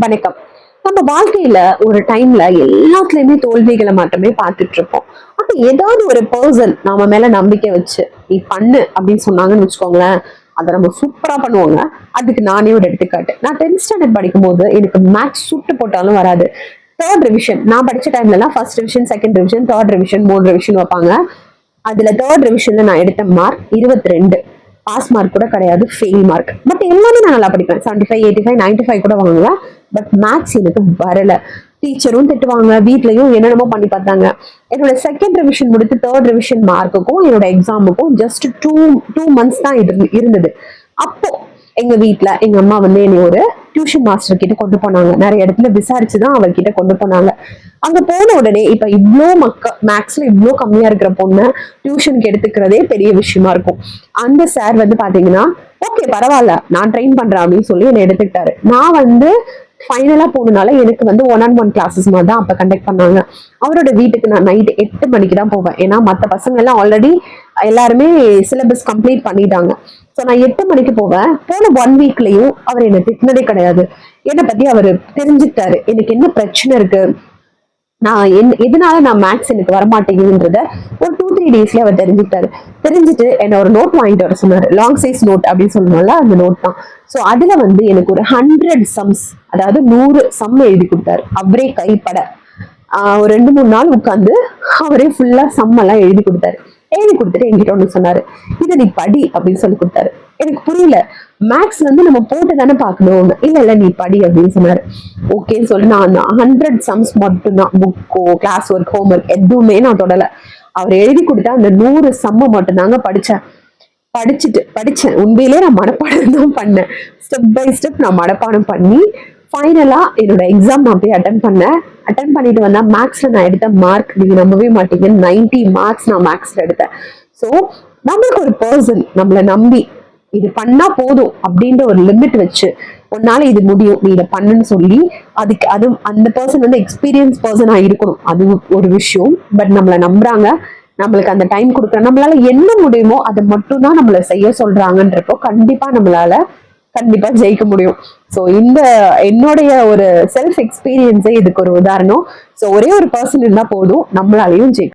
வணக்கம். நம்ம வாழ்க்கையில ஒரு டைம்ல எல்லாத்துலயுமே தோல்விகளை மட்டுமே பார்த்துட்டு இருப்போம். அப்ப ஏதாவது ஒரு பர்சன் நம்ம மேல நம்பிக்கை வச்சு நீ பண்ணு அப்படின்னு சொன்னாங்கன்னு வச்சுக்கோங்களேன், அதை நம்ம சூப்பரா பண்ணுவோங்க. அதுக்கு நானே ஒரு எடுத்துக்காட்டு. நான் 10th ஸ்டாண்டர்ட் படிக்கும் போது எனக்கு மேக்ஸ் சுட்டு போட்டாலும் வராது. தேர்ட் ரிவிஷன் நான் படிச்ச டைம்ல எல்லாம் first revision, second revision, third revision, 3 revision வைப்பாங்க. அதுல தேர்ட் ரிவிஷன்ல நான் எடுத்த மார்க் 22. பாஸ் மார்க் கூட கிடையாது, ஃபெயில் மார்க். பட் எல்லாமே நான் நல்லா படிப்பேன். 75, 85, 95 கூட வாங்குவேன். பட் மேத்ஸ் எனக்கு வரல. டீச்சரும் திட்டுவாங்க, வீட்லயும் என்னென்னமோ பண்ணி பார்த்தாங்க. என்னோட செகண்ட் ரிவிஷன் முடித்து தேர்ட் ரிவிஷன் மார்க்குக்கும் என்னோட எக்ஸாமுக்கும் ஜஸ்ட் டூ மந்த்ஸ் தான் இருந்தது. அப்போ எங்க வீட்டுல எங்க அம்மா வந்து என்னை ஒரு டியூஷன் மாஸ்டர் கிட்ட கொண்டு போனாங்க. நிறைய இடத்துல விசாரிச்சுதான் அவர்கிட்ட கொண்டு போனாங்க. அங்க போன உடனே இப்ப இவ்வளோ மேக்ஸ்ல இவ்வளோ கம்மியா இருக்கிற பொண்ணு டியூஷனுக்கு எடுத்துக்கிறதே பெரிய விஷயமா இருக்கும். அந்த சார் வந்து பாத்தீங்கன்னா ஓகே பரவாயில்ல நான் ட்ரெயின் பண்றேன் அப்படின்னு சொல்லி என்னை எடுத்துக்கிட்டாரு. நான் வந்து ஃபைனலா போனதுனால எனக்கு வந்து 1-on-1 கிளாஸஸ் மாதிரி தான் அப்ப கண்டக்ட் பண்ணாங்க. அவரோட வீட்டுக்கு நான் நைட் 8 மணிக்கு தான் போவேன். ஏன்னா மற்ற பசங்க எல்லாம் ஆல்ரெடி எல்லாருமே சிலபஸ் கம்ப்ளீட் பண்ணிட்டாங்க. ஸோ நான் 8 மணிக்கு போவேன். போன 1 வீக்லயும் அவர் என்னை திட்டினதே கிடையாது. என்னை பத்தி அவர் தெரிஞ்சுக்கிட்டாரு எனக்கு என்ன பிரச்சனை இருக்கு, நான் எதனால நான் மேக்ஸ் எனக்கு வரமாட்டேங்குதுன்றத ஒரு 2-3 டேஸ்ல அவர் தெரிஞ்சுட்டு என்ன ஒரு நோட் வாங்கிட்டு வர சொன்னாரு. லாங் சைஸ் நோட் அப்படின்னு சொல்லணும்ல, அந்த நோட் தான். ஸோ அதுல வந்து எனக்கு ஒரு 100 சம்ஸ், அதாவது 100 சம் எழுதி கொடுத்தாரு அவரே கைப்பட. ஒரு 2-3 நாள் உட்காந்து அவரே ஃபுல்லா சம் எல்லாம் எழுதி கொடுத்துட்டு என்கிட்ட ஒண்ணு சொன்னாரு, இதை நீ படி அப்படின்னு சொல்லி கொடுத்தாரு. எனக்கு புரியல, மேக்ஸ் வந்து நம்ம போட்டு தானே பார்க்கணும். இல்ல நீ படி அப்படின்னு சொன்னாரு. ஓகேன்னு சொல்லி நான் அந்த 100 சம்ஸ் மட்டும்தான், புக்கோ கிளாஸ் ஒர்க் ஹோம் ஒர்க் எதுவுமே நான் தொடல. அவர் எழுதி கொடுத்தா அந்த 100 சம்ம மட்டும் தாங்க படிச்சேன். உண்மையிலே நான் மனப்பாடம் தான் பண்ணேன். ஸ்டெப் பை ஸ்டெப் நான் மனப்பாடம் பண்ணி ஃபைனலா என்னோட எக்ஸாம் நான் போய் அட்டன் பண்ணிட்டு வந்தா மேக்ஸ்ல நான் எடுத்த மார்க் நீங்க நம்பவே மாட்டீங்க, 90 மார்க்ஸ் நான் மேக்ஸ்ல எடுத்தேன். ஸோ நம்மளுக்கு ஒரு பர்சன் நம்மளை நம்பி இது பண்ணா போதும் அப்படின்ற ஒரு லிமிட் வச்சு உன்னால இது முடியும் நீ இதை பண்ணுன்னு சொல்லி அது அந்த பர்சன் வந்து எக்ஸ்பீரியன்ஸ் பர்சனா இருக்கணும், அது ஒரு விஷயம். பட் நம்மளை நம்புறாங்க, நம்மளுக்கு அந்த டைம் கொடுக்குற, நம்மளால என்ன முடியுமோ அதை மட்டும் தான் நம்மளை செய்ய சொல்றாங்கன்றப்போ கண்டிப்பா ஜெயிக்க முடியும். ஸோ என்னுடைய ஒரு செல்ஃப் எக்ஸ்பீரியன்ஸே இதுக்கு ஒரு உதாரணம். ஸோ ஒரே ஒரு பர்சன் இருந்தா போதும், நம்மளாலையும் ஜெயிக்கும்.